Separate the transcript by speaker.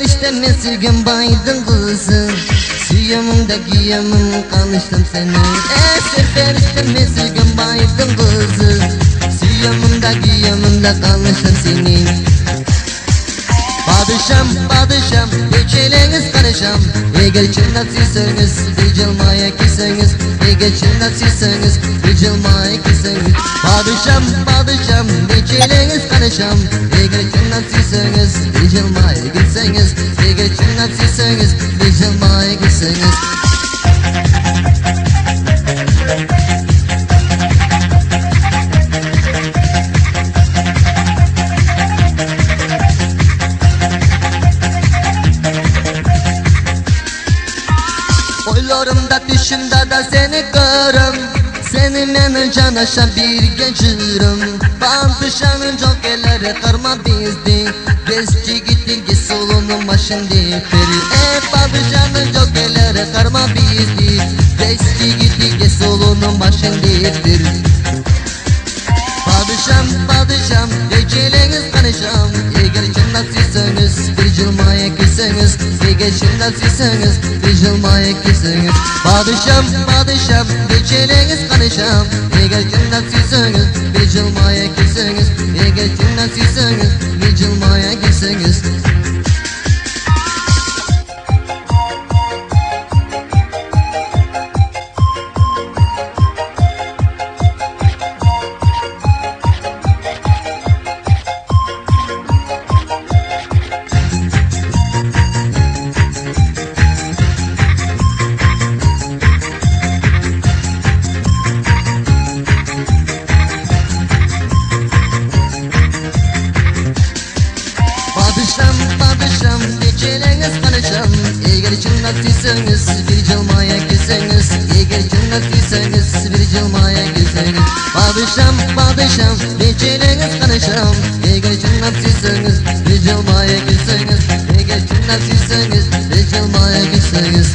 Speaker 1: Seferişte mesirgen baydın kızım, suyamında giyemim kalıştım seni. Seferişte mesirgen baydın kızım, suyamında giyemim de kalıştım seni. Padişam, padişam, geçeleniz karışam. Eğer çınlat silseniz, bir cılmaya kiseniz. Eğer çınlat silseniz, bir cılmaya kiseniz. Padişam, padişam, geçeleniz karışam. Eğer çınlat silseniz, bir cılmaya kiseniz. Eğer çınlat silseniz, bir cılmaya kiseniz. Oylarımda düşümde da seni görüm, seni meni canaşa bir geçirim. Padişanın çok elleri kırma bizdi, gezci gittin ki solunun başın diptir. Padişanın çok elleri kırma bizdi, gezci gittin ki solunun başın diptir. Padişam, padişam, geçeleniz kanışam. Eğer cındat silseniz, bir cılmaya kiseniz. Eğer cındat silseniz, bir cılmaya kiseniz. Padişam, padişam, geçeleniz kanışam. Eğer cındat silseniz, bir cılmaya kiseniz. Eğer cındat silseniz, bir cılmaya kiseniz. Padişam, padişam, geçeleniz kanışam. Eğer cındat silseniz, bir cılmaya kiseniz. Eğer cındat silseniz, bir cılmaya kiseniz. Padişam, padişam, geçeleniz kanışam. Eğer cındat silseniz, bir cılmaya kiseniz. Eğer cındat silseniz, bir cılmaya kiseniz.